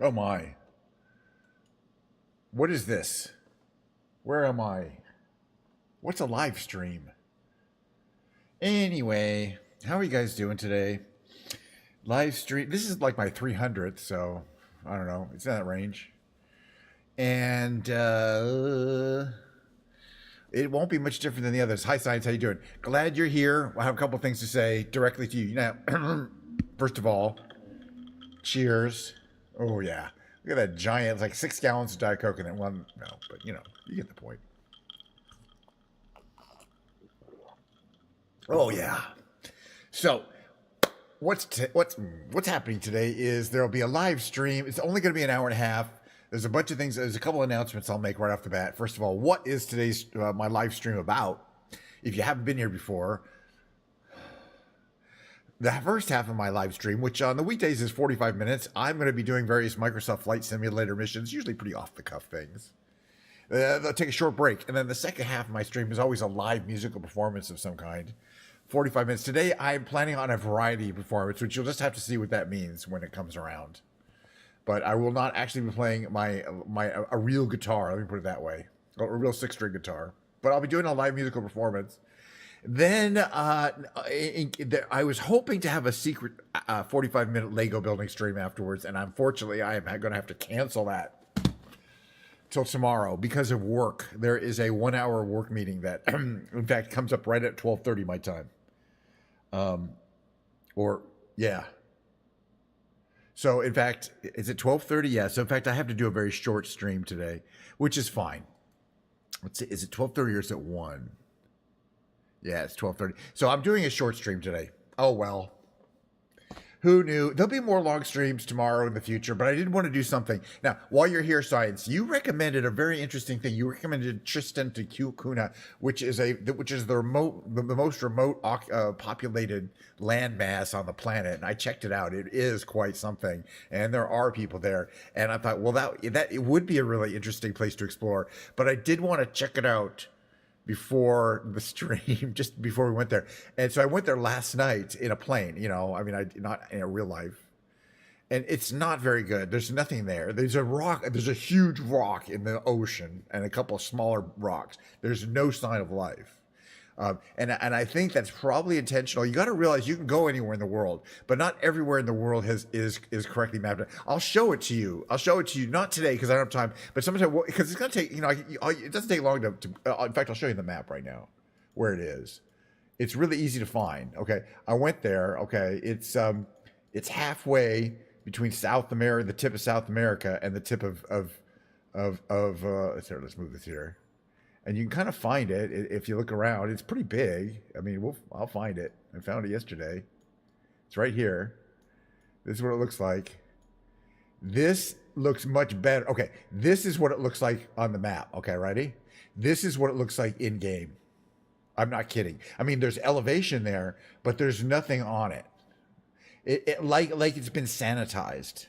Oh my. What is this? Where am I? What's a live stream? Anyway, how are you guys doing today? Live stream. This is like my 300th, so I don't know. It's in that range. And it won't be much different than the others. Hi, Science. How you doing? Glad you're here. I have a couple things to say directly to you. Now, first of all, cheers. Oh, yeah. Look at that giant. It's like 6 gallons of Diet Coke and then one. No, but you get the point. Oh yeah. So what's happening today is there'll be a live stream. It's only going to be an hour and a half. There's a bunch of things. There's a couple announcements I'll make right off the bat. First of all, what is today's my live stream about? If you haven't been here before, the first half of my live stream, which on the weekdays is 45 minutes, I'm going to be doing various Microsoft Flight Simulator missions, usually pretty off the cuff things. They'll take a short break, and then the second half of my stream is always a live musical performance of some kind. 45 minutes. Today, I'm planning on a variety performance, which you'll just have to see what that means when it comes around. But I will not actually be playing a real guitar. Let me put it that way, a real 6-string guitar. But I'll be doing a live musical performance. Then I was hoping to have a secret 45-minute Lego building stream afterwards, and unfortunately, I am going to have to cancel that till tomorrow because of work. There is a 1-hour work meeting that, in fact, comes up right at 12:30 my time. Or yeah. So in fact, is it 12:30? Yeah. So in fact, I have to do a very short stream today, which is fine. Let's see, is it 12:30 or is it 1? Yeah, it's 12:30. So I'm doing a short stream today. Oh well. Who knew? There'll be more long streams tomorrow in the future, but I did want to do something. Now, while you're here, Science, you recommended a very interesting thing. You recommended Tristan da Cunha, which is the most remote populated landmass on the planet. And I checked it out. It is quite something, and there are people there. And I thought, well, that it would be a really interesting place to explore. But I did want to check it out before the stream, just before we went there. And so I went there last night in a plane, I mean, not in a real life. And it's not very good. There's nothing there. There's a huge rock in the ocean and a couple of smaller rocks. There's no sign of life. And I think that's probably intentional. You got to realize you can go anywhere in the world, but not everywhere in the world is correctly mapped. I'll show it to you. Not today because I don't have time, but sometime because it's going to take. It doesn't take long to. In fact, I'll show you the map right now, where it is. It's really easy to find. Okay, I went there. Okay, it's halfway between South America, the tip of South America, and the tip of let's move this here. And you can kind of find it if you look around. It's pretty big. I mean, I'll find it. I found it yesterday. It's right here. This is what it looks like. This looks much better. Okay, this is what it looks like on the map. Okay, ready? This is what it looks like in game. I'm not kidding. I mean, there's elevation there, but there's nothing on it. It like it's been sanitized.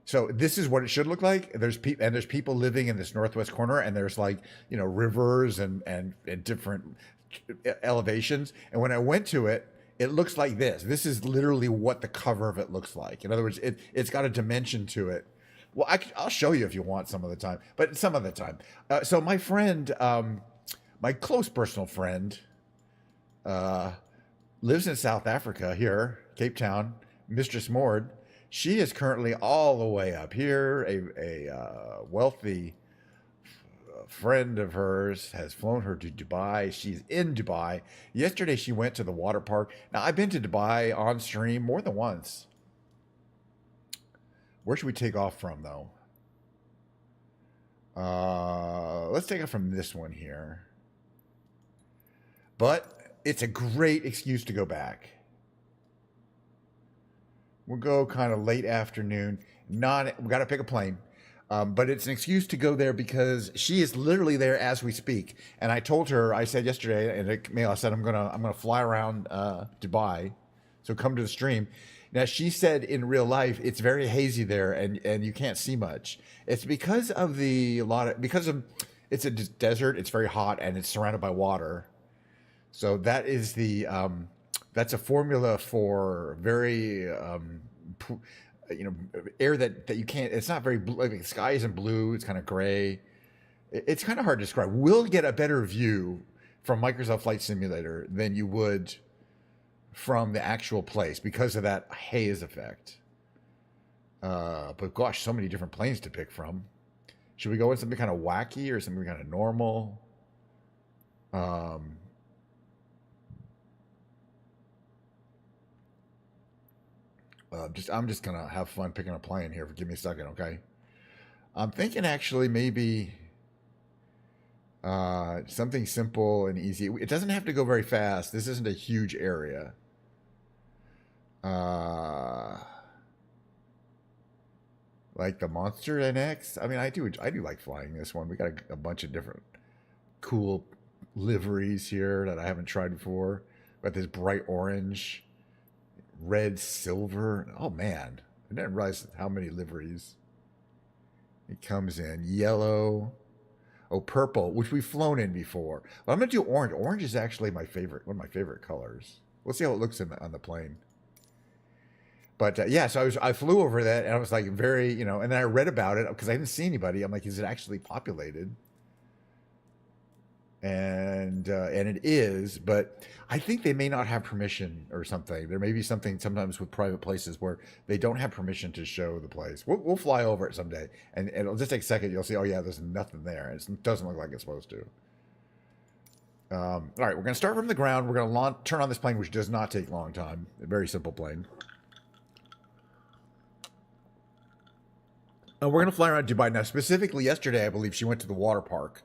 So this is what it should look like. There's people living in this northwest corner, and there's rivers and different elevations. And when I went to it, it looks like this. This is literally what the cover of it looks like. In other words, it's got a dimension to it. Well, I'll show you if you want some of the time, but some of the time. So my friend, my close personal friend, lives in South Africa here, Cape Town, Mistress Mord. She is currently all the way up here. A wealthy friend of hers has flown her to Dubai. She's in Dubai. Yesterday, she went to the water park. Now, I've been to Dubai on stream more than once. Where should we take off from, though? Let's take off from this one here. But it's a great excuse to go back. We'll go kind of late afternoon. We got to pick a plane. But it's an excuse to go there because she is literally there as we speak. And I told her, I said yesterday in a mail, I said, I'm gonna fly around Dubai. So come to the stream. Now she said in real life, it's very hazy there and you can't see much. It's because of it's a desert. It's very hot and it's surrounded by water. So that is that's a formula for very you know, air that you can't. It's not very blue. Like the sky isn't blue. It's kind of gray. It's kind of hard to describe. We'll get a better view from Microsoft Flight Simulator than you would from the actual place because of that haze effect. But gosh, so many different planes to pick from. Should we go with something kind of wacky or something kind of normal? I'm just gonna have fun picking a plane here. Give me a second, okay? I'm thinking actually maybe something simple and easy. It doesn't have to go very fast. This isn't a huge area. Like the Monster NX. I mean, I do like flying this one. We got a bunch of different cool liveries here that I haven't tried before. Got this bright orange, red, silver. Oh man, I didn't realize how many liveries it comes in. Yellow. Oh, purple, which we've flown in before. But I'm gonna do orange. Orange is actually my favorite, one of my favorite colors. We'll see how it looks on the plane. But yeah, so I flew over that, and I was like very, you know, and then I read about it because I didn't see anybody. I'm like, is it actually populated? And it is, but I think they may not have permission or something. There may be something sometimes with private places where they don't have permission to show the place. We'll fly over it someday, and it'll just take a second. You'll see, oh yeah, there's nothing there. It doesn't look like it's supposed to. All right, we're gonna start from the ground. We're gonna turn on this plane, which does not take a long time. A very simple plane. We're going to fly around Dubai. Now, specifically yesterday, I believe she went to the water park.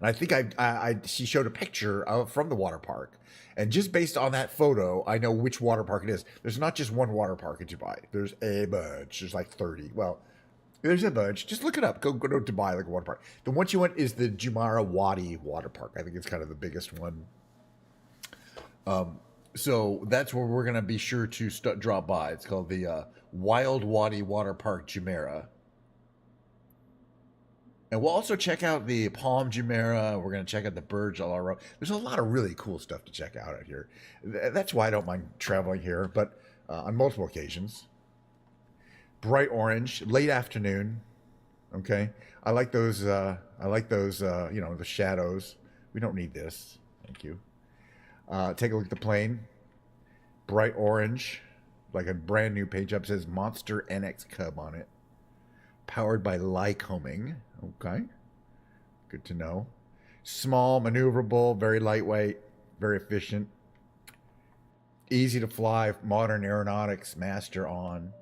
And I think she showed a picture from the water park. And just based on that photo, I know which water park it is. There's not just one water park in Dubai. There's a bunch. There's like 30. Well, there's a bunch. Just look it up. Go to Dubai, like a water park. The one she went is the Jumeirah Wadi water park. I think it's kind of the biggest one. So that's where we're going to be sure to drop by. It's called the Wild Wadi Water Park, Jumeirah. And we'll also check out the Palm Jumeirah. We're going to check out the Burj Al Arab. There's a lot of really cool stuff to check out here. That's why I don't mind traveling here, but on multiple occasions. Bright orange, late afternoon. Okay, I like those. You know, the shadows. We don't need this. Thank you. Take a look at the plane. Bright orange, like a brand new paint job, says Monster NX Cub on it. Powered by Lycoming. Okay. Good to know. Small, maneuverable, very lightweight, very efficient. Easy to fly, modern aeronautics, master on.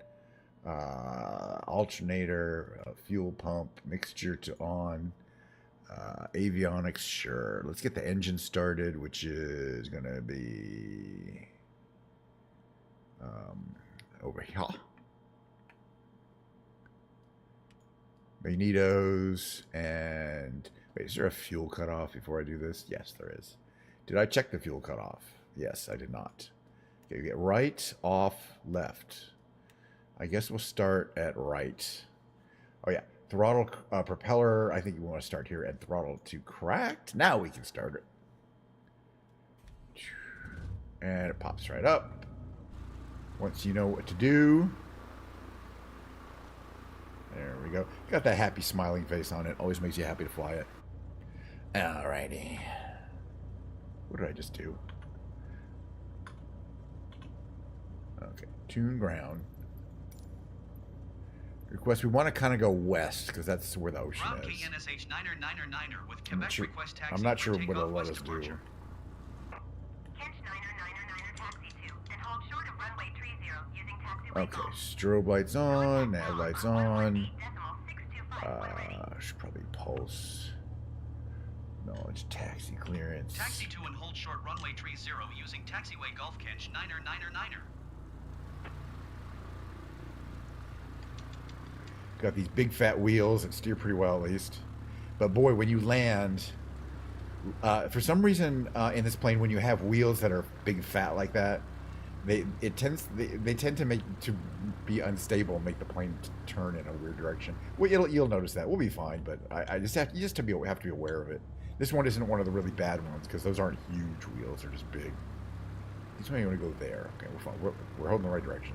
Alternator, fuel pump, mixture to on. Avionics, sure. Let's get the engine started, which is going to be over here. Magnetos and wait, is there a fuel cutoff before I do this? Yes, there is. Did I check the fuel cutoff? Yes, I did not. Okay, we get right, off, left. I guess we'll start at right. Oh yeah, throttle propeller. I think you want to start here at throttle to cracked. Now we can start it. And it pops right up. Once you know what to do. There we go. Got that happy smiling face on it. Always makes you happy to fly it. Alrighty. What did I just do? Okay. Tune ground. Request. We want to kind of go west because that's where the ocean is. KNSH 9999 with Quebec request taxi. I'm not sure what it'll let us do. Okay, strobe lights on, nav lights on. Should probably pulse. No, it's taxi clearance. Taxi to and hold short runway 30 using taxiway Gulf Kinch 9999. Got these big fat wheels that steer pretty well at least. But boy, when you land, for some reason in this plane, when you have wheels that are big fat like that, they tend to be unstable and make the plane turn in a weird direction. Well, you'll notice that. We'll be fine, but you have to be aware of it. This one isn't one of the really bad ones because those aren't huge wheels; they're just big. This one you want to go there. Okay, we're fine. We're holding the right direction.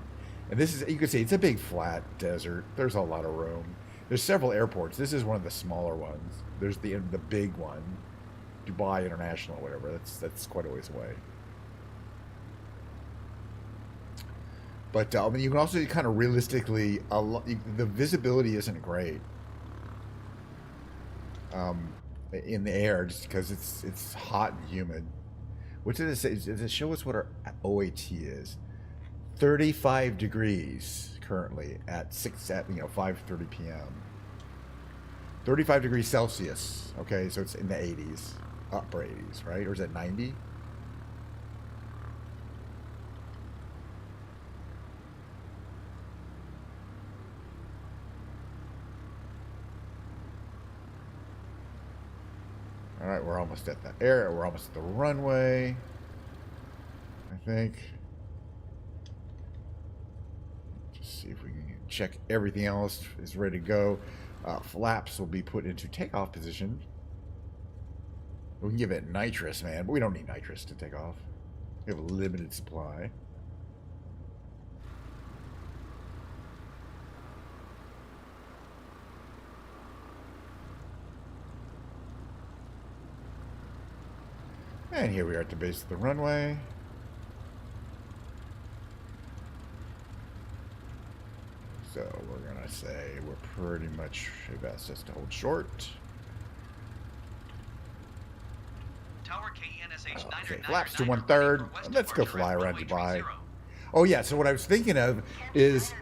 And this is, you can see, it's a big flat desert. There's a lot of room. There's several airports. This is one of the smaller ones. There's the big one, Dubai International, whatever. That's quite a ways away. But I mean, you can also kind of realistically, the visibility isn't great in the air just because it's hot and humid. What did it say? Does it show us what our OAT is? 35 degrees currently at 5:30 p.m. 35 degrees Celsius. Okay, so it's in the 80s, upper 80s, right? Or is it 90? All right, we're almost at the air. We're almost at the runway, I think. Just see if we can check everything else is ready to go. Flaps will be put into takeoff position. We can give it nitrous, man, but we don't need nitrous to take off. We have a limited supply. And here we are at the base of the runway. So we're going to say we're pretty much, they've asked us to hold short. Tower KNSH Okay, flaps to 1/3. Let's go fly around Dubai. Oh yeah, so what I was thinking of is,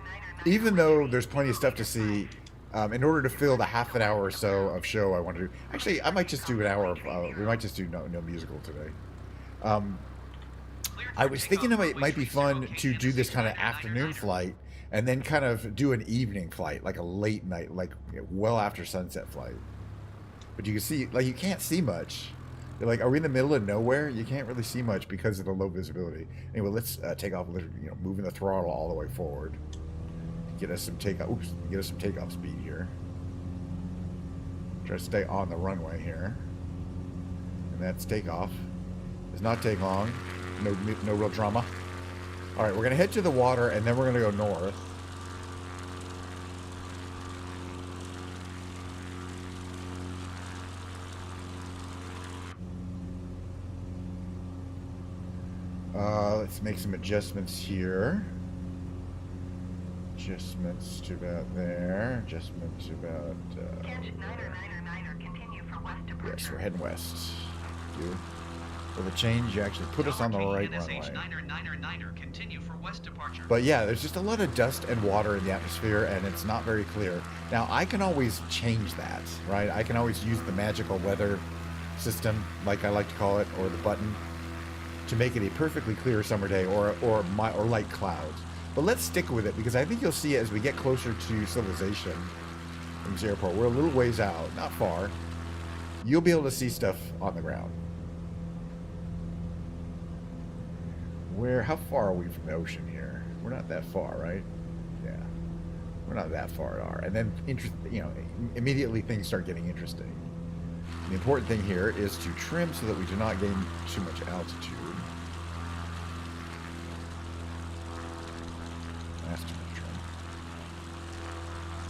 even though there's plenty of stuff to see, in order to fill the half an hour or so of show I want to do, actually I might just do an hour of, we might just do no musical today. I was thinking it might be fun to do this kind of afternoon flight and then kind of do an evening flight, like a late night, like well after sunset flight. But you can see, like, you can't see much. You're like, are we in the middle of nowhere? You can't really see much because of the low visibility. Anyway, let's take off, moving the throttle all the way forward. Get us some takeoff. Oops, get us some takeoff speed here. Try to stay on the runway here. And that's takeoff. Does not take long. No real drama. All right, we're gonna head to the water, and then we're gonna go north. Let's make some adjustments here. Adjustments to about there. Adjustments to about. Yes, we're heading west. Dude. With a change, you actually put us on the right runway. But yeah, there's just a lot of dust and water in the atmosphere, and it's not very clear. Now, I can always change that, right? I can always use the magical weather system, like I like to call it, or the button, to make it a perfectly clear summer day, or light clouds. But let's stick with it, because I think you'll see as we get closer to civilization from this airport. We're a little ways out, not far. You'll be able to see stuff on the ground. How far are we from the ocean here? We're not that far, right? Yeah. We're not that far at all. And then, immediately things start getting interesting. The important thing here is to trim so that we do not gain too much altitude. That's too much trim.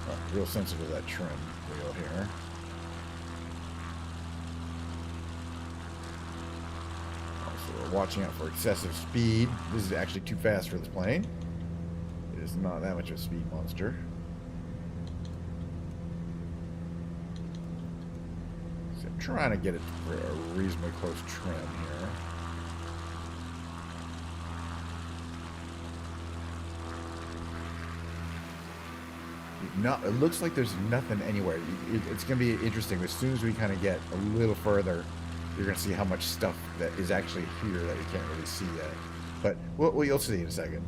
Oh, real sensitive to that trim wheel here. We're watching out for excessive speed. This is actually too fast for this plane. It is not that much of a speed monster. So I'm trying to get it for a reasonably close trim here. It looks like there's nothing anywhere. It's going to be interesting. As soon as we kind of get a little further, you're going to see how much stuff that is actually here that you can't really see yet. But you'll see in a second.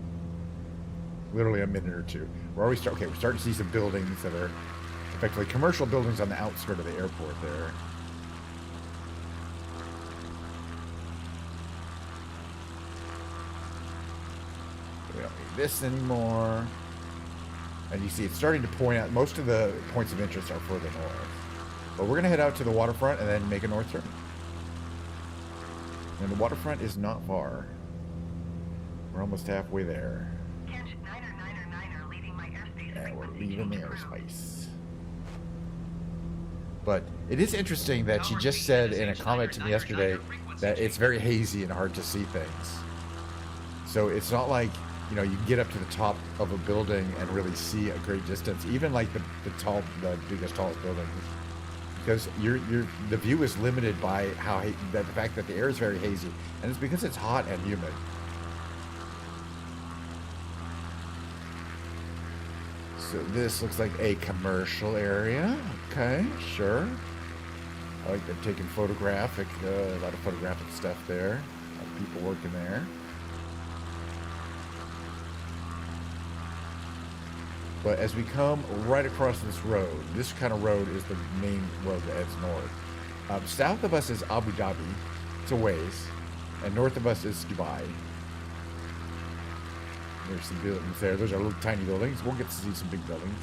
Literally a minute or two. We're starting to see some buildings that are effectively commercial buildings on the outskirts of the airport there. We don't need this anymore. And you see it's starting to point out, most of the points of interest are further north. But we're going to head out to the waterfront and then make a north turn. And the waterfront is not far. We're almost halfway there. leaving the airspace. But it is interesting that she just said in a comment to me yesterday that it's very hazy and hard to see things. So it's not like, you know, you can get up to the top of a building and really see a great distance, even like the biggest, tallest building, because the view is limited by the fact that the air is very hazy, and it's because it's hot and humid. So this looks like a commercial area. Okay, sure. I like them taking a lot of photographic stuff there. A lot of people working there. But as we come right across this road, this kind of road is the main road that heads north. South of us is Abu Dhabi. It's a ways. And north of us is Dubai. There's some buildings there. Those are little tiny buildings. We'll get to see some big buildings.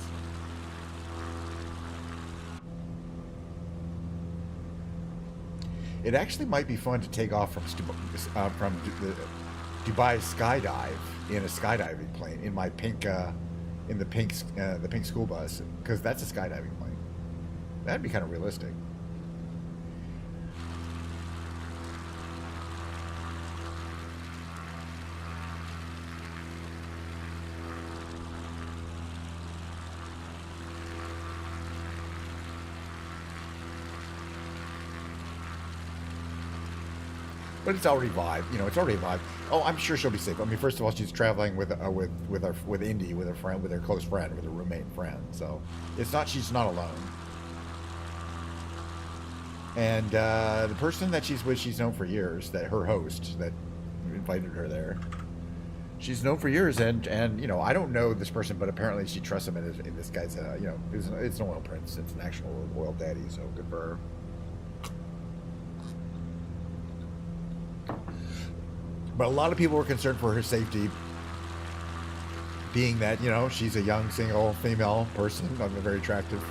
It actually might be fun to take off from the Dubai skydive in a skydiving plane in my pink, the pink school bus, because that's a skydiving plane. That'd be kind of realistic. But it's already vibe, you know. It's already vibe. Oh, I'm sure she'll be safe. I mean, first of all, she's traveling with Indy, with her close friend, with her roommate friend. So she's not alone. And the person that she's with, she's known for years. That her host that invited her there, she's known for years. And you know, I don't know this person, but apparently she trusts him. And this guy's you know, it's an oil prince. It's an actual oil daddy. So good for her. But a lot of people were concerned for her safety, being that, you know, she's a young, single, female person, very attractive,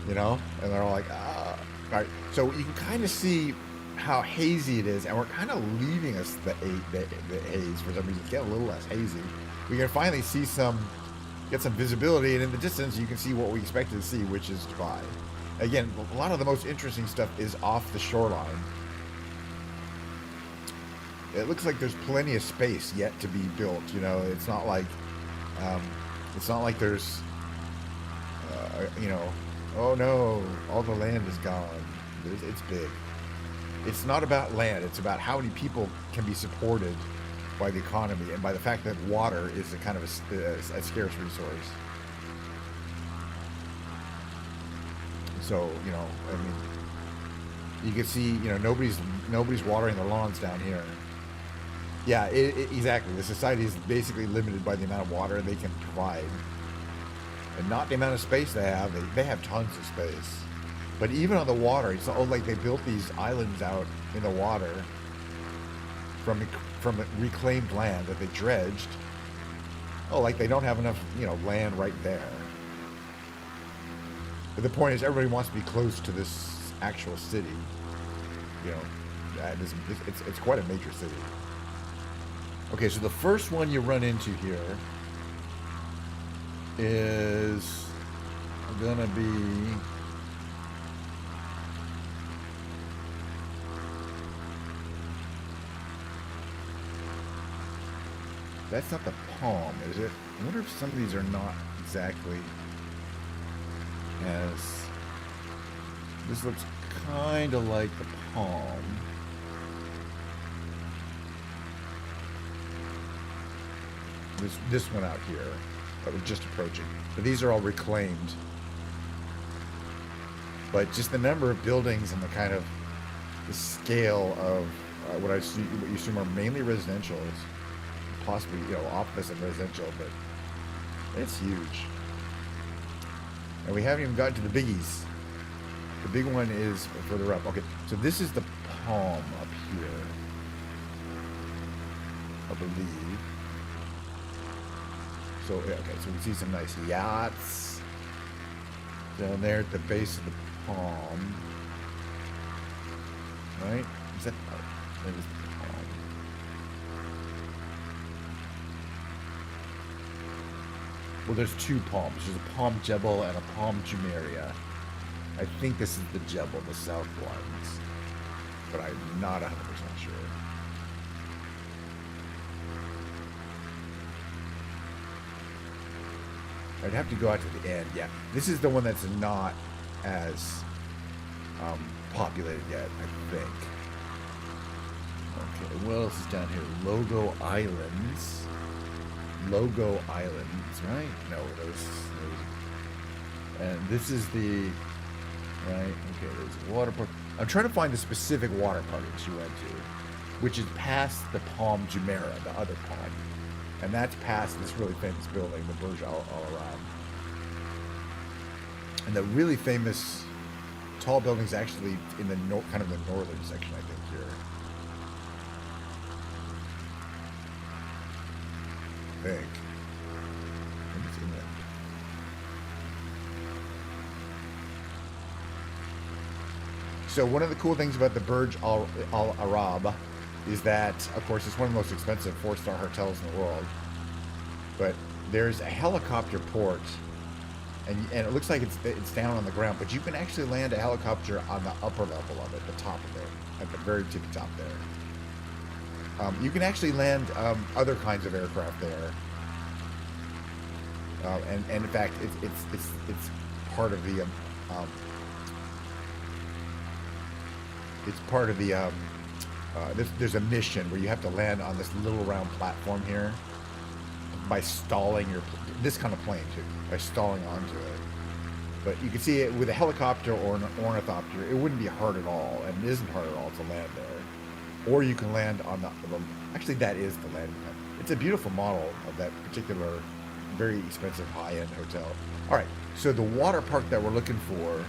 you know, and they're all like, ah. All right, so you can kind of see how hazy it is, and we're kind of leaving us the haze for some reason. It's getting a little less hazy. We can finally see get some visibility, and in the distance, you can see what we expected to see, which is Dubai. Again, a lot of the most interesting stuff is off the shoreline. It looks like there's plenty of space yet to be built. You know, it's not like there's, you know, oh no, all the land is gone. It's big. It's not about land. It's about how many people can be supported by the economy and by the fact that water is a kind of a scarce resource. So, you know, I mean, you can see, you know, nobody's watering their lawns down here. Yeah, exactly. The society is basically limited by the amount of water they can provide, and not the amount of space they have. They have tons of space, but even on the water, it's like they built these islands out in the water from reclaimed land that they dredged. Oh, like they don't have enough, you know, land right there. But the point is, everybody wants to be close to this actual city. You know, it's quite a major city. Okay, so the first one you run into here is gonna be that's not the palm, is it? I wonder if some of these are not exactly as this looks kind of like the palm. This one out here that we're just approaching, but these are all reclaimed. But just the number of buildings and the kind of the scale of what you assume are mainly residential, possibly, you know, office and residential, but it's huge. And we haven't even gotten to the biggies. The big one is further up. Okay, so this is the palm up here, I believe. So, okay, so we see some nice yachts down there at the base of the palm. Right? Is that, that is the palm. Well, there's two palms. There's a Palm Jebel and a Palm Jumeirah. I think this is the Jebel, the south ones, but I'm not 100% sure. I'd have to go out to the end. Yeah, this is the one that's not as populated yet, I think. Okay, what else is down here? Logo Islands. Logo Islands, right? No, those. And this is the right. Okay, there's a water park. I'm trying to find the specific water park that she went to, which is past the Palm Jumeirah, the other palm. And that's past this really famous building, the Burj Al Arab. And the really famous tall building's actually in the kind of the northern section, I think, here. I think it's in there. So one of the cool things about the Burj Al Arab is that, of course, it's one of the most expensive 4-star hotels in the world. But there's a helicopter port, and it looks like it's down on the ground, but you can actually land a helicopter on the upper level of it, the top of it, at the very tippy top there. You can actually land other kinds of aircraft there, and in fact, it's part of the it's part of the there's a mission where you have to land on this little round platform here by stalling this kind of plane too, by stalling onto it. But you can see it with a helicopter or an ornithopter, it wouldn't be hard at all, and it isn't hard at all to land there. Or you can land on actually that is the landing pad. It's a beautiful model of that particular very expensive high-end hotel. All right, so the water park that we're looking for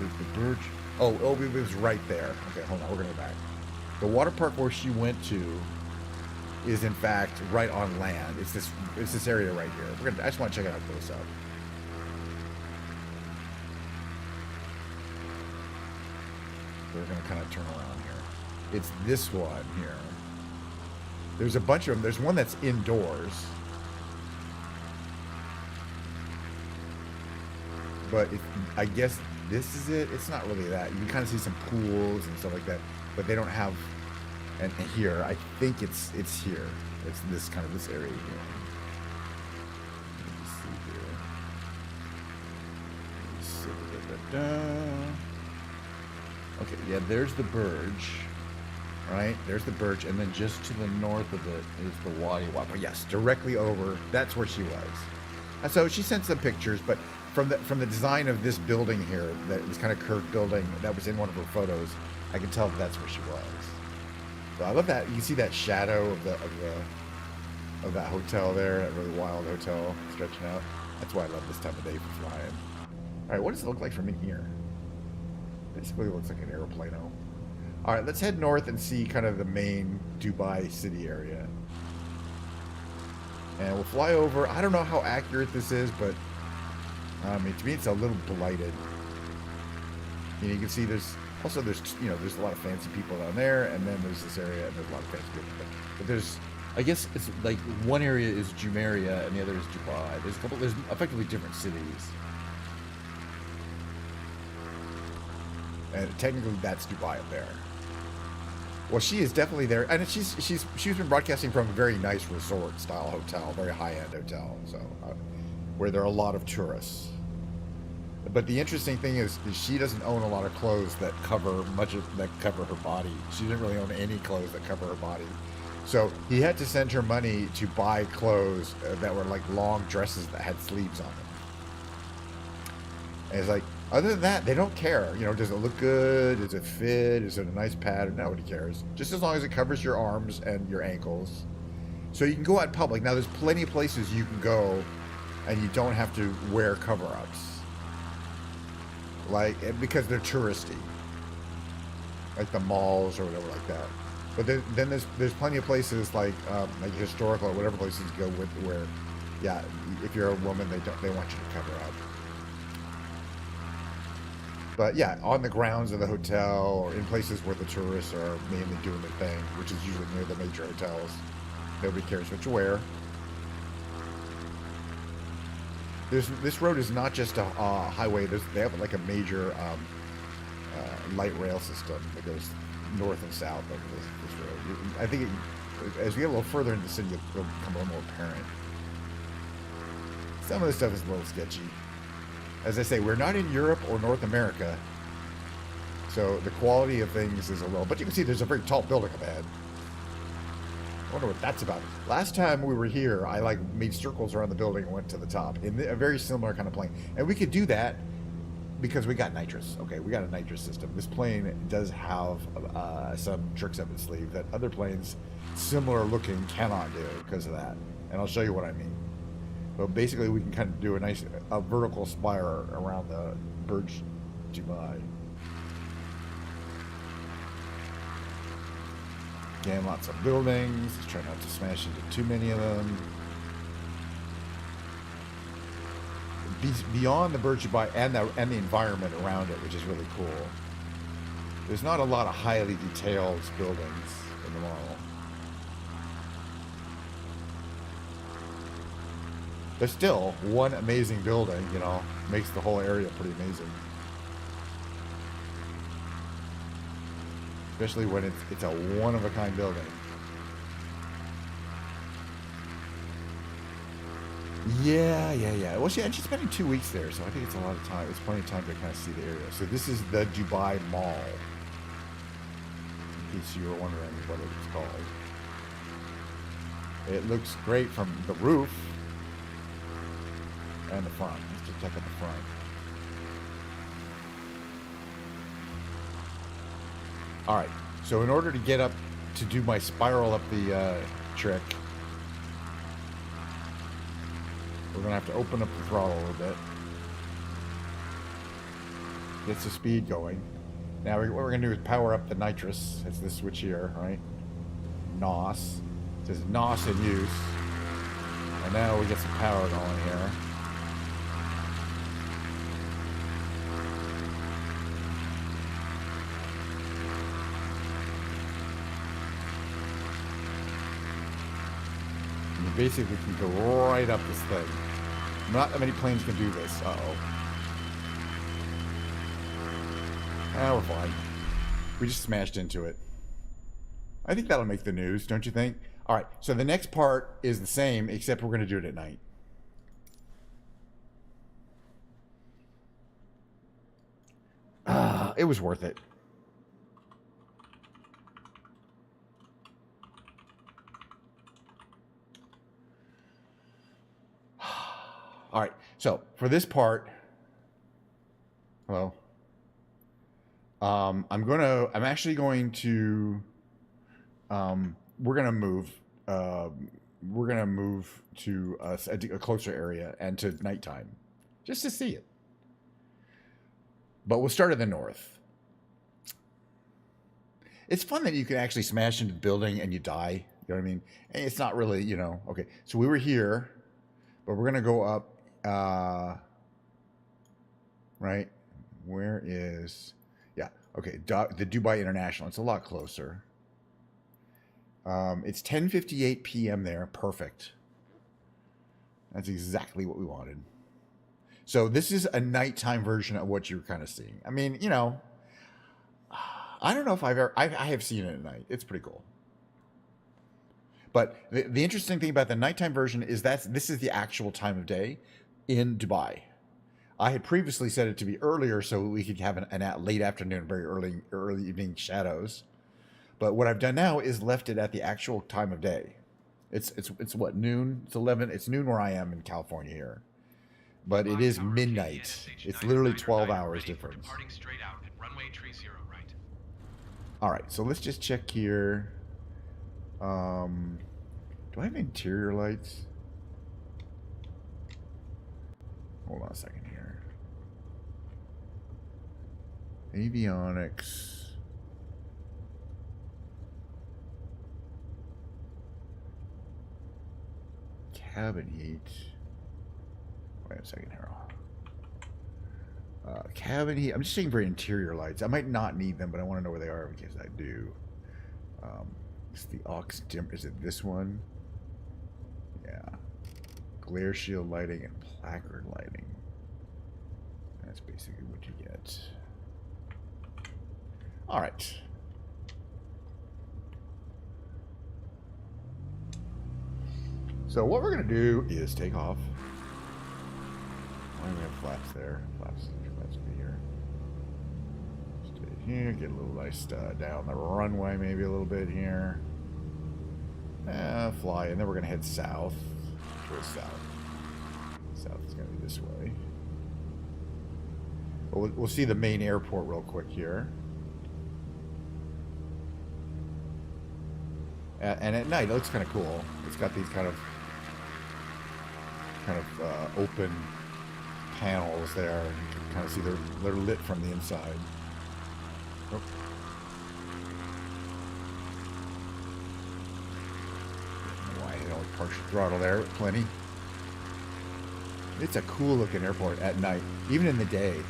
is the Burj. Oh, it was right there. Okay, hold on, we're gonna go back. The water park where she went to is in fact right on land. It's this area right here. I just want to check it out close up. We're gonna kind of turn around here. It's this one here. There's a bunch of them. There's one that's indoors, but I guess this is it. It's not really that. You can kind of see some pools and stuff like that, but they don't have. And here, I think it's here. It's this kind of this area here. Let's see here. Okay, yeah, there's the Burj. Right? There's the Burj, and then just to the north of it is the Wadi Wadi. Yes, directly over. That's where she was. So she sent some pictures, but from the design of this building here, that this kind of curved building that was in one of her photos, I can tell that's where she was. So I love that. You can see that shadow of that hotel there, that really wild hotel stretching out. That's why I love this time of day for flying. All right, what does it look like from in here? Basically, it looks like an aeroplano. All right, let's head north and see kind of the main Dubai city area. And we'll fly over. I don't know how accurate this is, but to me, it's a little blighted. You can see there's a lot of fancy people down there, and then there's this area, and there's a lot of fancy people. But there's, I guess it's like one area is Jumeirah, and the other is Dubai. There's effectively different cities. And technically, that's Dubai up there. Well, she is definitely there, and she's been broadcasting from a very nice resort-style hotel, very high-end hotel, so where there are a lot of tourists. But the interesting thing is she doesn't own a lot of clothes that cover her body. She didn't really own any clothes that cover her body. So he had to send her money to buy clothes that were like long dresses that had sleeves on them. And it's like, other than that, they don't care. Does it look good? Does it fit? Is it a nice pattern? Nobody cares. Just as long as it covers your arms and your ankles. So you can go out in public. Now, there's plenty of places you can go and you don't have to wear cover-ups. Because they're touristy. Like the malls or whatever like that. But then there's plenty of places like historical or whatever places you go with where, yeah, if you're a woman, they want you to cover up. But yeah, on the grounds of the hotel or in places where the tourists are mainly doing their thing, which is usually near the major hotels, nobody cares what you wear. This road is not just a highway. They have like a major light rail system that goes north and south over this road. I think as we get a little further into the city, it'll become a little more apparent. Some of this stuff is a little sketchy. As I say, we're not in Europe or North America, so the quality of things is a little. But you can see there's a very tall building up ahead. I wonder what that's about. Last time we were here, I like made circles around the building and went to the top in a very similar kind of plane, and we could do that because we got nitrous. Okay, we got a nitrous system. This plane does have some tricks up its sleeve that other planes similar looking cannot do because of that, and I'll show you what I mean. But basically, we can kind of do a nice vertical spire around the Burj Dubai. Again, lots of buildings. Let's try not to smash into too many of them. Beyond the Burj Dubai and the environment around it, which is really cool. There's not a lot of highly detailed buildings in the mall. There's still one amazing building, you know, makes the whole area pretty amazing. Especially when it's a one-of-a-kind building. Yeah. Well, and she's spending 2 weeks there, so I think it's a lot of time. It's plenty of time to kind of see the area. So this is the Dubai Mall. In case you were wondering what it was called. It looks great from the roof and the front. Let's just check out the front. All right. So in order to get up to do my spiral up the trick, we're going to have to open up the throttle a little bit. Get the speed going. Now, what we're going to do is power up the nitrous. It's this switch here, right? NOS. It says NOS in use. And now we get some power going here. And you basically can go right up this thing. Not that many planes can do this. Uh-oh. Ah, we're fine. We just smashed into it. I think that'll make the news, don't you think? All right, so the next part is the same, except we're going to do it at night. It was worth it. All right, so for this part, hello. I'm actually going to, we're going to move to a closer area and to nighttime just to see it. But we'll start in the north. It's fun that you can actually smash into the building and you die. You know what I mean? And it's not really, you know, okay. So we were here, but we're going to go up, right? Where is... Yeah, okay, the Dubai International. It's a lot closer. It's 10:58 p.m. there. Perfect. That's exactly what we wanted. So this is a nighttime version of what you're kind of seeing. I mean, you know, I don't know if I have seen it at night. It's pretty cool. But the interesting thing about the nighttime version is this is the actual time of day in Dubai. I had previously set it to be earlier so we could have an late afternoon, very early evening shadows. But what I've done now is left it at the actual time of day. It's what, noon? It's 11. It's noon where I am in California here. But it is midnight. It's literally 12 hours difference. All right, so let's just check here. Do I have interior lights? Hold on a second here. Avionics. Cabin heat. Wait a second here. Cabin heat. I'm just checking for interior lights. I might not need them, but I want to know where they are in case I do. It's the aux dim. Is it this one? Yeah. glare shield lighting and placard lighting. That's basically what you get. All right. So what we're gonna do is take off. Why do we have flaps there? Flaps will be here. Stay here. Get a little nice down the runway, maybe a little bit here. Fly, and then we're gonna head south. Towards south. South is gonna be this way. But we'll see the main airport real quick here. And at night, it looks kind of cool. It's got these kind of open panels there. You can kind of see they're lit from the inside. Oh. Why I hit all the partial throttle there? Plenty. It's a cool looking airport at night, even in the day.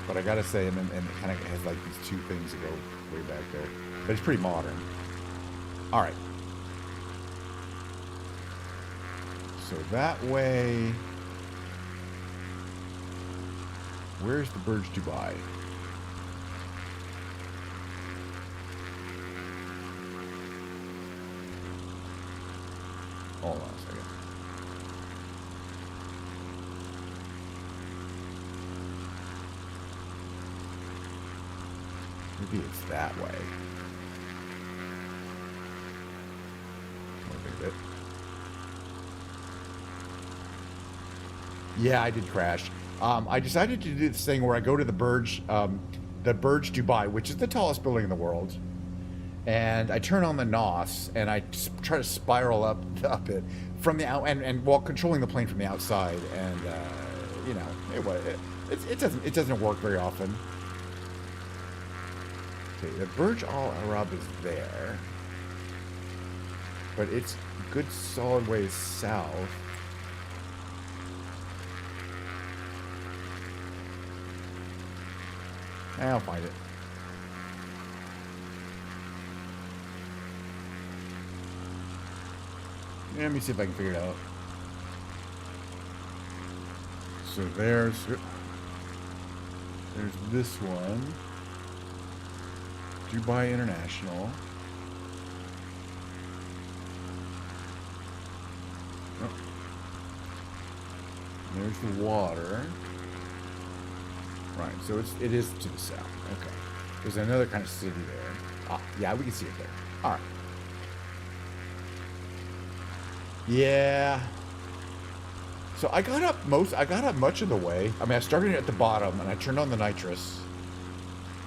But I gotta say, and it kind of has like these two things that go way back there. But it's pretty modern. All right. So that way, where's the Burj Dubai? Hold on a second. Maybe it's that way. Yeah, I did crash. I decided to do this thing where I go to the Burj Dubai, which is the tallest building in the world, and I turn on the NOS and I try to spiral up it from the out, and while controlling the plane from the outside, and you know, it doesn't work very often. Okay, the Burj Al Arab is there, but it's a good solid ways south. I'll find it. Let me see if I can figure it out. So there's this one. Dubai International. Oh. There's the water. Right, so it is to the south. Okay. There's another kind of city there. Ah, yeah, we can see it there. All right. Yeah. So I got up much of the way. I mean, I started at the bottom and I turned on the nitrous.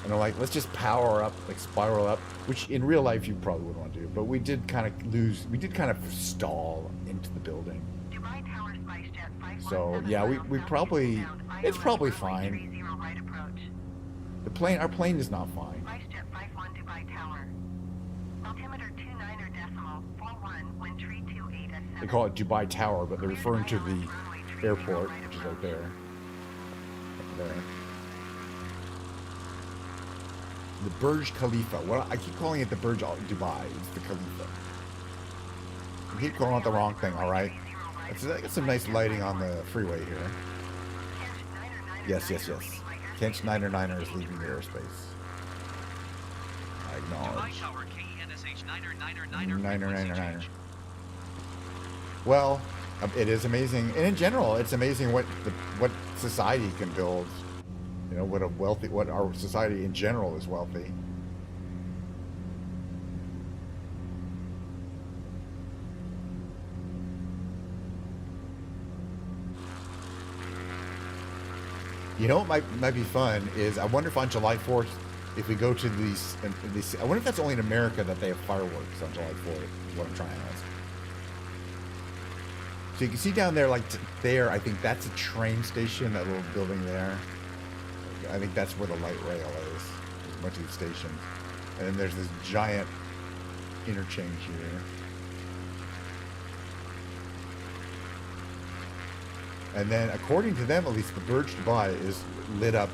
And I'm like, let's just power up, like spiral up, which in real life you probably wouldn't want to do. But we did kind of stall into the building. So yeah, we probably, it's probably fine. Our plane is not fine. They call it Dubai Tower, but they're referring to the airport, which is right there. Right there. The Burj Khalifa. Well, I keep calling it the Burj Al Dubai. It's the Khalifa. I keep calling it the wrong thing, all right? I got some nice lighting on the freeway here. Yes. Kent Schneider Niner is leaving the airspace. I acknowledge. Niner. Well, it is amazing, and in general, it's amazing what society can build. You know, what our society in general is wealthy. You know what might be fun is, I wonder if on July 4th, if we go to these, I wonder if that's only in America that they have fireworks on July 4th, is what I'm trying to ask. So you can see down there, like there, I think that's a train station, that little building there. I think that's where the light rail is. There's a bunch of these stations. And then there's this giant interchange here. And then, according to them, at least, the Burj Dubai is lit up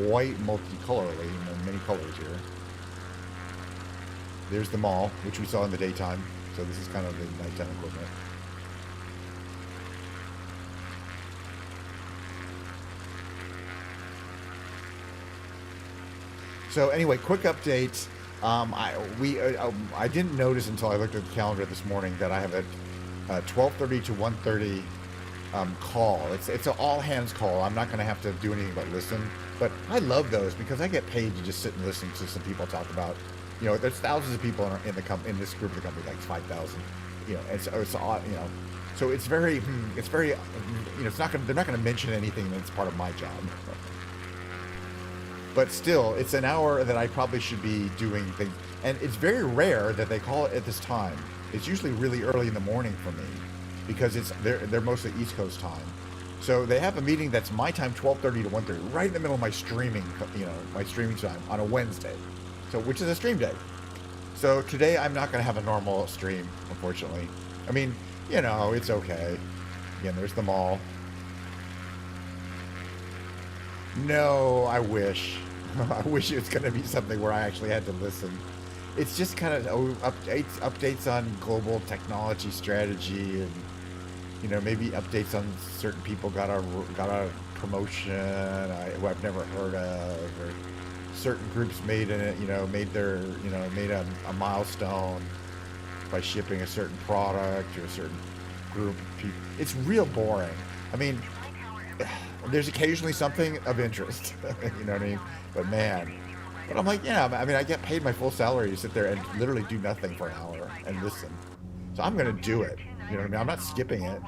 quite multicolorly, many colors here. There's the mall, which we saw in the daytime. So this is kind of the nighttime equivalent. So anyway, quick update. I didn't notice until I looked at the calendar this morning that I have a 12:30 to 1:30 call. It's an all hands call. I'm not going to have to do anything but listen. But I love those because I get paid to just sit and listen to some people talk about. There's thousands of people in this group of the company, like 5,000. It's odd. So it's very, it's not going. They're not going to mention anything that's part of my job. But still, it's an hour that I probably should be doing things. And it's very rare that they call it at this time. It's usually really early in the morning for me because they're mostly East Coast time. So they have a meeting that's my time, 12:30 to 1:30, right in the middle of my streaming, my streaming time on a Wednesday. So which is a stream day. So today I'm not going to have a normal stream, unfortunately. I mean, it's okay. Again, there's the mall. No, I wish. I wish it was going to be something where I actually had to listen. It's just kind of updates on global technology strategy, and maybe updates on certain people got a promotion who I've never heard of, or certain groups made a milestone by shipping a certain product to a certain group of people. It's real boring. I mean, there's occasionally something of interest, you know what I mean? But man, I'm like, I get paid my full salary to sit there and literally do nothing for an hour and listen. So I'm going to do it. You know what I mean? I'm not skipping it.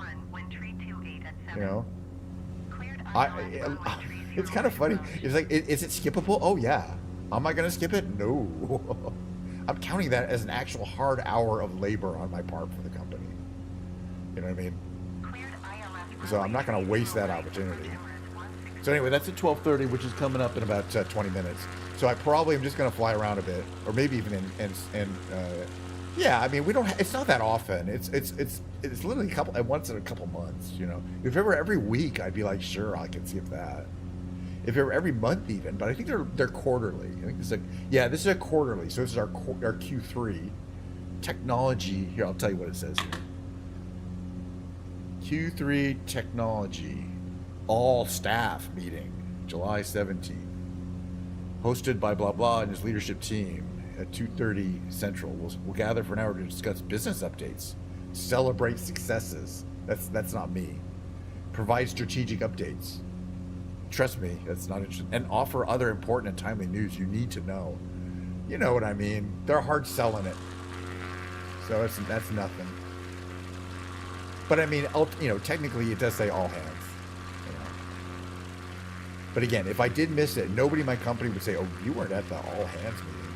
It's kind of funny. It's like, is it skippable? Oh yeah. Am I going to skip it? No. I'm counting that as an actual hard hour of labor on my part for the company. You know what I mean? So I'm not going to waste that opportunity. So anyway, that's at 12:30, which is coming up in about 20 minutes. So I probably am just going to fly around a bit, or maybe even yeah. I mean, we don't. It's not that often. It's literally once in a couple months. If it were every week, I'd be like, sure, I can skip that. If it were every month, even, but I think they're quarterly. I think this is a quarterly. So this is our Q3 technology. Here, I'll tell you what it says here. Q3 technology all staff meeting, July 17th, hosted by blah blah and his leadership team at 2:30 Central. We'll gather for an hour to discuss business updates, celebrate successes. That's not me. Provide strategic updates. Trust me, that's not interesting. And offer other important and timely news you need to know. You know what I mean? They're hard selling it. So that's nothing. But I mean, technically it does say all hands. But again, if I did miss it, nobody in my company would say, "Oh, you weren't at the all hands meeting."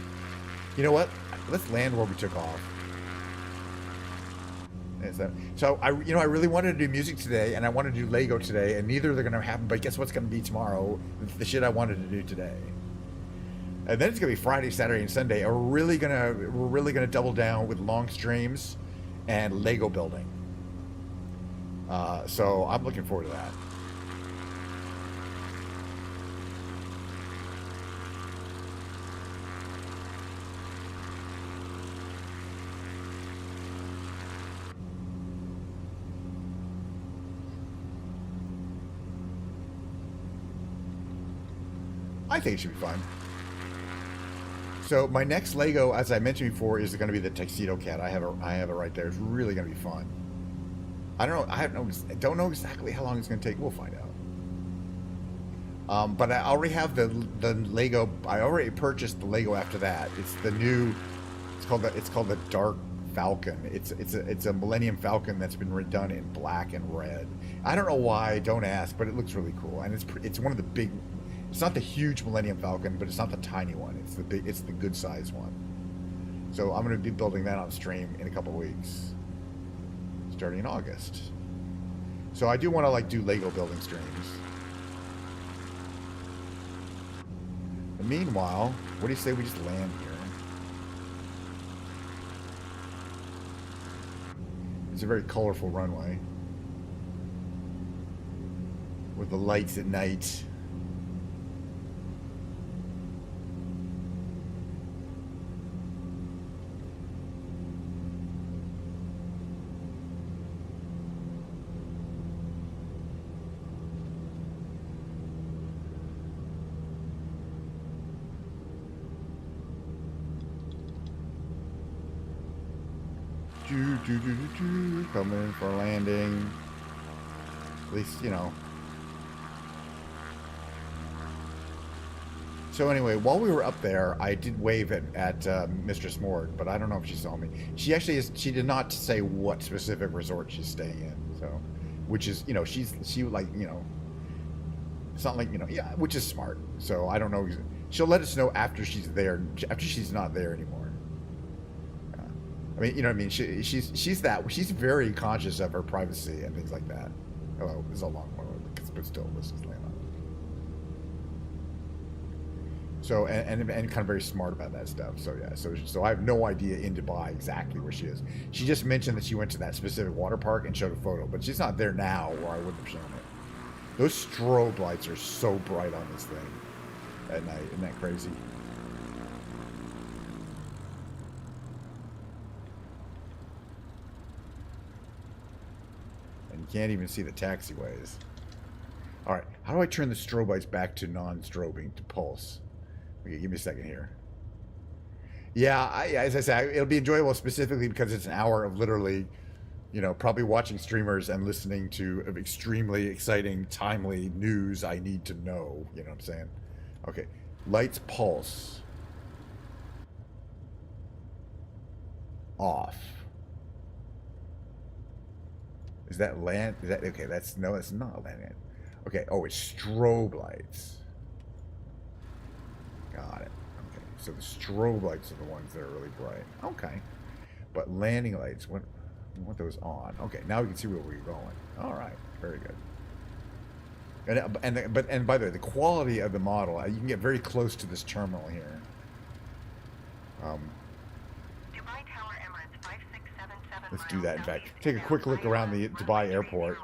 You know what? Let's land where we took off. So I really wanted to do music today, and I wanted to do Lego today, and neither of them are going to happen. But guess what's going to be tomorrow? The shit I wanted to do today. And then it's going to be Friday, Saturday, and Sunday. And we're really gonna double down with long streams and Lego building. So I'm looking forward to that. I think it should be fun. So my next Lego, as I mentioned before, is going to be the Tuxedo Cat. I have it right there. It's really going to be fun. I don't know. I don't know exactly how long it's going to take. We'll find out. But I already have the Lego. I already purchased the Lego after that. It's the new. It's called the Dark Falcon. It's a Millennium Falcon that's been redone in black and red. I don't know why. Don't ask. But it looks really cool, and it's one of the big. It's not the huge Millennium Falcon, but it's not the tiny one. It's the good size one. So I'm going to be building that on stream in a couple weeks, starting in August. So I do want to do Lego building streams. And meanwhile, what do you say we just land here? It's a very colorful runway with the lights at night. Coming in for a landing. At least, you know. So anyway, while we were up there, I did wave at Mistress Morg, but I don't know if she saw me. She actually she did not say what specific resort she's staying in. So, which is, you know, she like, you know, it's not like, you know, yeah, which is smart. So I don't know. She'll let us know after she's there, after she's not there anymore. I mean, you know what I mean? She's very conscious of her privacy and things like that. Hello, this is a long one, but still, let's just land on it. So, and kind of very smart about that stuff. So yeah, so I have no idea in Dubai exactly where she is. She just mentioned that she went to that specific water park and showed a photo, but she's not there now, or I wouldn't have shown it. Those strobe lights are so bright on this thing at night. Isn't that crazy? And you can't even see the taxiways. All right, how do I turn the strobe lights back to non-strobing, to pulse? Okay, give me a second here. Yeah, as I said, it'll be enjoyable specifically because it's an hour of literally, you know, probably watching streamers and listening to extremely exciting, timely news I need to know. You know what I'm saying? Okay, lights pulse. Off. Is that land? Is that okay? That's no, it's not land. Okay. Oh, it's strobe lights. Got it. Okay. So the strobe lights are the ones that are really bright. Okay. But landing lights, we want those on. Okay. Now we can see where we're going. All right. Very good. And by the way, the quality of the model, you can get very close to this terminal here. Let's do that. In fact, take a quick look around the Dubai airport.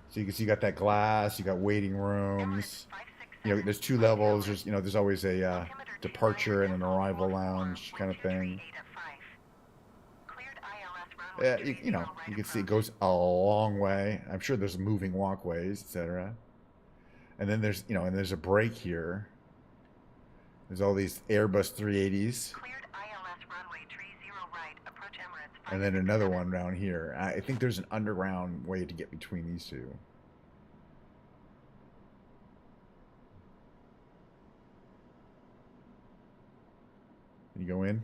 So you can see you got that glass, you got waiting rooms. You know, there's 2 levels. There's, you know, there's always a departure and an arrival lounge kind of thing. You know, you can see it goes a long way. I'm sure there's moving walkways, etc. And then there's, you know, and there's a break here. There's all these Airbus 380s. And then another one down here. I think there's an underground way to get between these two. Can you go in?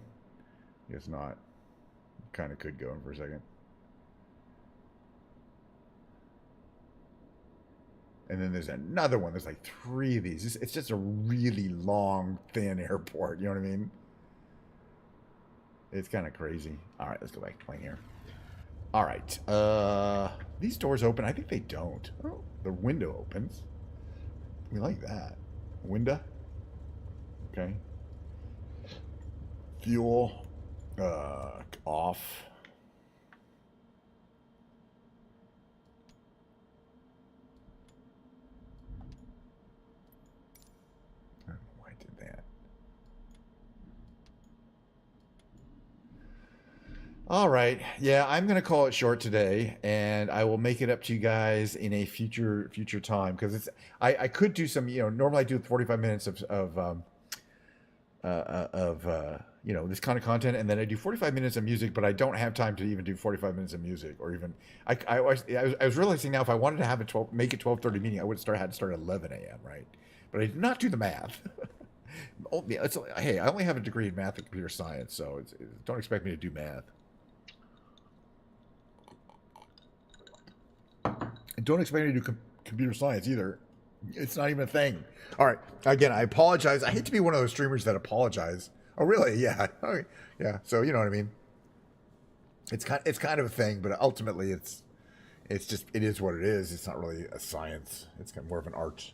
Guess not. Kind of could go in for a second. And then there's another one. There's like 3 of these. It's just a really long, thin airport. You know what I mean? It's kind of crazy. All right, let's go back to playing here. All right. These doors open. I think they don't. Oh, the window opens. We like that. Window. Okay. Fuel. Off. I don't know why I did that. All right. Yeah, I'm gonna call it short today, and I will make it up to you guys in a future time because it's. I could do some. You know, normally I do 45 minutes of you know, this kind of content, and then I do 45 minutes of music, but I don't have time to even do 45 minutes of music, or even I was realizing now if I wanted to have make it 12:30 meeting, I would had to start at 11 a.m. right, but I did not do the math. Oh, yeah, hey, I only have a degree in math and computer science, so don't expect me to do math. And don't expect me to do computer science either. It's not even a thing. All right. Again, I apologize. I hate to be one of those streamers that apologize. Oh, really? Yeah. Okay. Yeah. So you know what I mean. It's kind of a thing, but ultimately, it is what it is. It's not really a science. It's kind of more of an art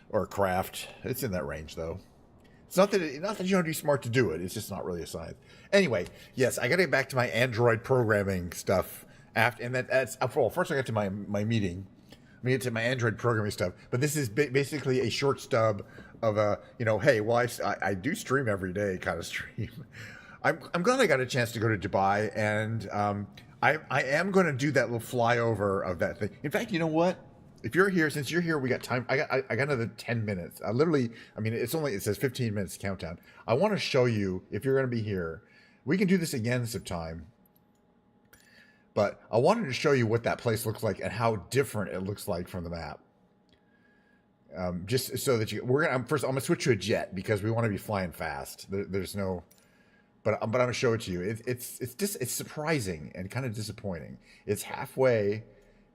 or a craft. It's in that range, though. It's not that you don't have to be smart to do it. It's just not really a science. Anyway, yes, I got to get back to my Android programming stuff after, and that's well. First, I got to my meeting. I get to my Android programming stuff, but this is basically a short stub of a, you know, hey, well, I do stream every day kind of stream. I'm glad I got a chance to go to Dubai, and I am going to do that little flyover of that thing. In fact, you know what? If you're here, since you're here, we got time. I got another 10 minutes. I mean, it says 15 minutes countdown. I want to show you, if you're going to be here, we can do this again sometime. But I wanted to show you what that place looks like and how different it looks like from the map. Just so that I'm gonna switch to a jet because we want to be flying fast. There's no, but I'm gonna show it to you. It's surprising and kind of disappointing. It's halfway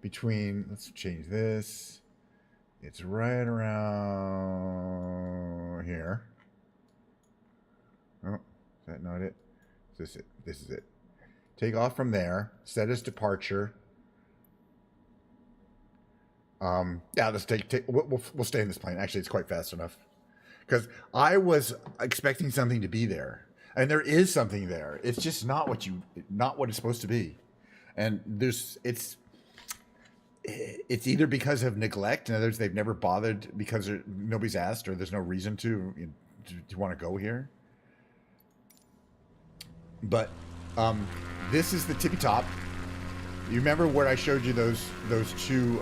between. Let's change this. It's right around here. Oh, is that not it? Is this it? This is it. Take off from there. Set as departure. Yeah, let's take. We'll stay in this plane. Actually, it's quite fast enough. Because I was expecting something to be there, and there is something there. It's just not what it's supposed to be, and it's either because of neglect. In other words, they've never bothered because nobody's asked, or there's no reason to want to go here. But this is the tippy top. You remember where I showed you those two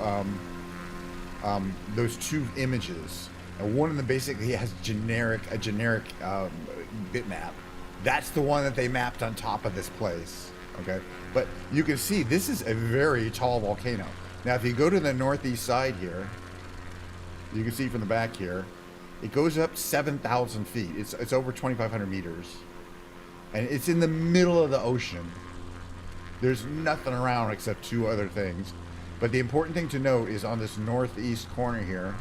images? One of them basically has a generic bitmap. That's the one that they mapped on top of this place. Okay, but you can see this is a very tall volcano. Now, if you go to the northeast side here, you can see from the back here, it goes up 7,000 feet. It's over 2,500 meters, and it's in the middle of the ocean. There's nothing around except two other things. But the important thing to note is on this northeast corner here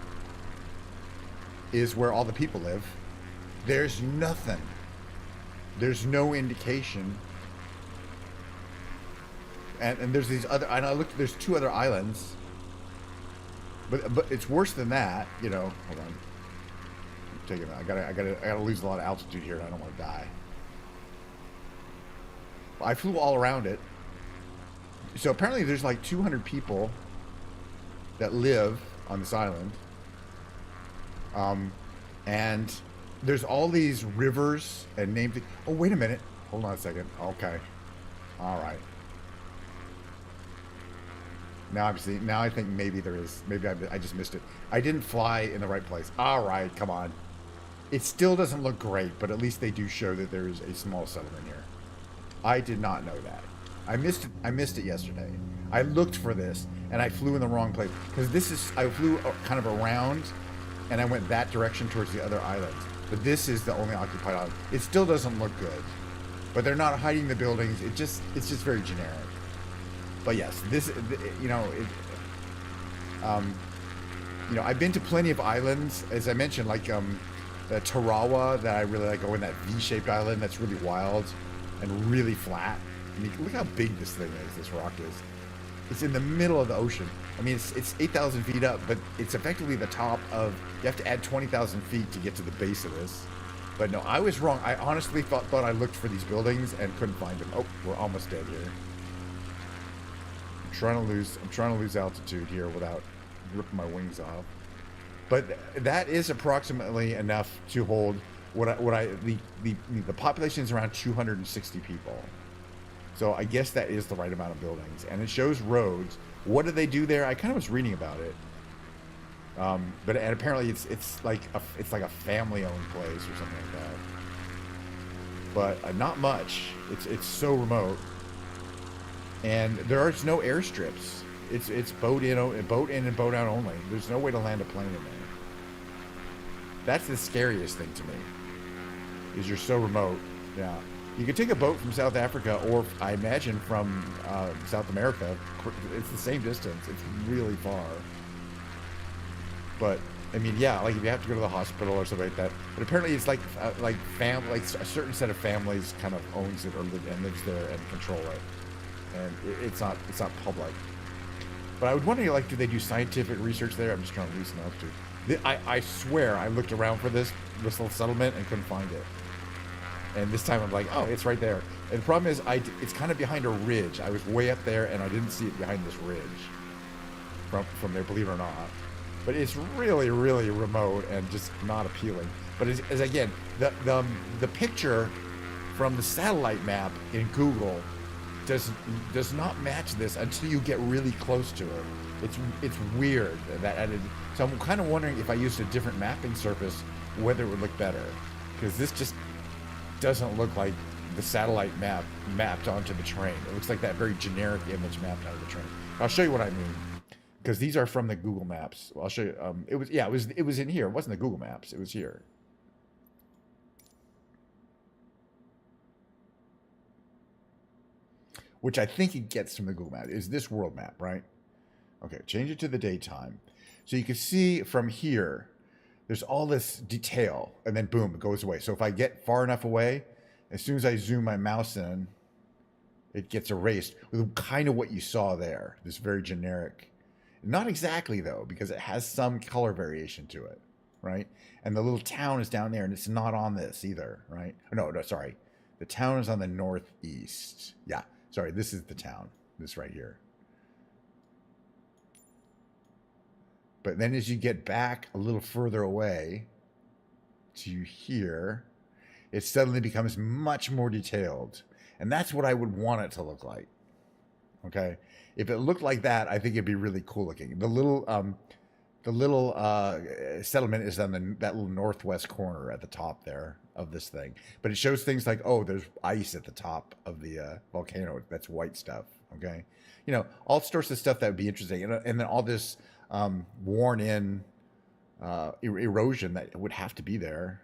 is where all the people live. There's nothing. There's no indication. And there's these other, and I looked, there's two other islands. But it's worse than that, you know. Hold on. Take it. I gotta lose a lot of altitude here, and I don't want to die. I flew all around it. So apparently there's like 200 people that live on this island. And there's all these rivers and named. Oh, wait a minute. Hold on a second. Okay. All right. Now I think maybe there is. Maybe I just missed it. I didn't fly in the right place. All right. Come on. It still doesn't look great, but at least they do show that there is a small settlement here. I did not know that. I missed it yesterday. I looked for this and I flew in the wrong place because I flew kind of around and I went that direction towards the other islands. But this is the only occupied island. It still doesn't look good, but they're not hiding the buildings. It's just very generic. But yes, I've been to plenty of islands, as I mentioned, like the Tarawa that I really like. In that V-shaped island that's really wild and really flat. I mean, look how big this thing is, this rock is. It's in the middle of the ocean. I mean, it's 8,000 feet up, but it's effectively the top of, you have to add 20,000 feet to get to the base of this. But no, I was wrong. I honestly thought I looked for these buildings and couldn't find them. Oh, we're almost dead here. I'm trying to lose altitude here without ripping my wings off. But that is approximately enough to hold the population is around 260 people. So I guess that is the right amount of buildings, and it shows roads. What do they do there? I kind of was reading about it, but apparently it's like a family-owned place or something like that. But not much. It's so remote, and there is no airstrips. It's boat in and boat out only. There's no way to land a plane in there. That's the scariest thing to me. Is you're so remote. Yeah. You could take a boat from South Africa, or I imagine from South America. It's the same distance. It's really far. But I mean, yeah, like if you have to go to the hospital or something like that. But apparently, it's like a certain set of families kind of owns it or lives there and control it, and it's not public. But I would wonder, like, do they do scientific research there? I'm just trying to loosen altitude. I swear I looked around for this little settlement and couldn't find it. And this time I'm like, oh, it's right there. And the problem is, it's kind of behind a ridge. I was way up there, and I didn't see it behind this ridge from there, believe it or not. But it's really, really remote and just not appealing. But as again, the picture from the satellite map in Google does not match this until you get really close to it. It's weird so I'm kind of wondering if I used a different mapping surface, whether it would look better, because this just doesn't look like the satellite map mapped onto the train. It looks like that very generic image mapped onto the train. I'll show you what I mean, because these are from the Google Maps. I'll show you. It was in here. It wasn't the Google Maps. It was here. Which I think it gets from the Google Map. Is this world map, right? Okay, change it to the daytime. So you can see from here, there's all this detail, and then boom, it goes away. So if I get far enough away, as soon as I zoom my mouse in, it gets erased with kind of what you saw there. This very generic. Not exactly, though, because it has some color variation to it, right? And the little town is down there, and it's not on this either, right? No, sorry. The town is on the northeast. Yeah, sorry, this is the town. This right here. But then as you get back a little further away to here, it suddenly becomes much more detailed. And that's what I would want it to look like. Okay? If it looked like that, I think it'd be really cool looking. The little settlement is on that little northwest corner at the top there of this thing. But it shows things like, oh, there's ice at the top of the volcano. That's white stuff. Okay? You know, all sorts of stuff that would be interesting. And then all this worn in erosion that would have to be there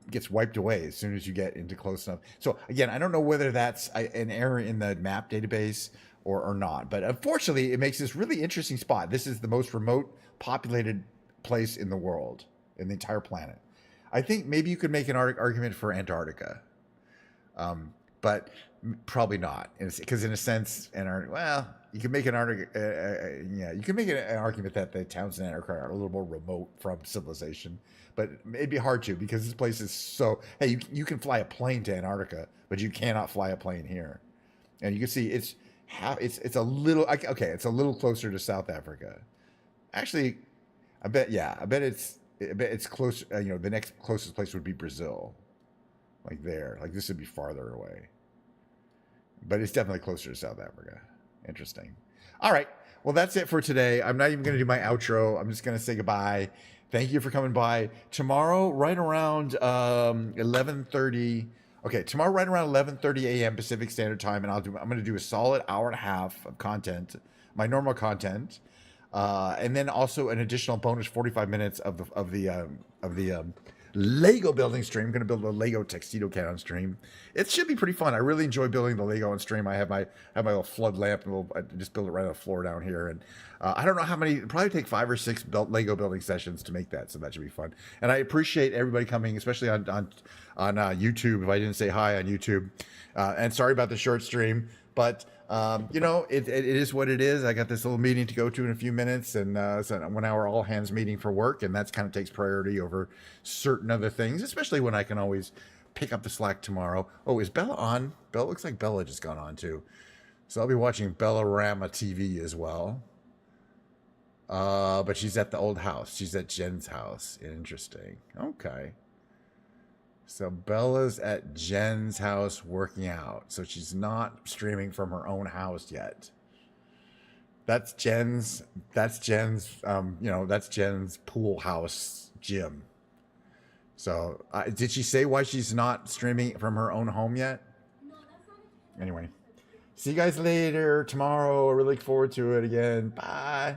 gets wiped away as soon as you get into close enough. So again, I don't know whether that's an error in the map database or not, but unfortunately it makes this really interesting spot. This is the most remote populated place in the world, in the entire planet. I think maybe you could make an argument for Antarctica, but probably not, because in a sense, Antarctica, well, you can make an argument that the towns in Antarctica are a little more remote from civilization, but it'd be hard to, because this place is so. Hey, you can fly a plane to Antarctica, but you cannot fly a plane here, and you can see it's a little okay. It's a little closer to South Africa. Actually, I bet it's close. The next closest place would be Brazil, like there. Like this would be farther away, but it's definitely closer to South Africa. Interesting. All right. Well, that's it for today. I'm not even going to do my outro. I'm just going to say goodbye. Thank you for coming by. Tomorrow, right around 11:30. Okay, tomorrow, right around 11:30 a.m. Pacific Standard Time, and I'm going to do a solid hour and a half of content, my normal content, and then also an additional bonus 45 minutes of the Lego building stream. I'm going to build a Lego Tuxedo Cat on stream. It should be pretty fun. I really enjoy building the Lego on stream. I have my little flood lamp, and I just build it right on the floor down here. And I don't know how many. It'll probably take 5 or 6 Lego building sessions to make that. So that should be fun. And I appreciate everybody coming, especially on YouTube. If I didn't say hi on YouTube, and sorry about the short stream, but. It is what it is. I got this little meeting to go to in a few minutes, and it's a 1 hour all hands meeting for work, and that's kind of takes priority over certain other things, especially when I can always pick up the slack tomorrow. Oh, is Bella on? Bella looks like Bella just got on too. So I'll be watching Bellarama TV as well. But she's at the old house. She's at Jen's house. Interesting. Okay. So Bella's at Jen's house working out. So she's not streaming from her own house yet. That's Jen's that's Jen's pool house gym. So did she say why she's not streaming from her own home yet? No, that's not it. Anyway, see you guys later tomorrow. I really look forward to it again. Bye.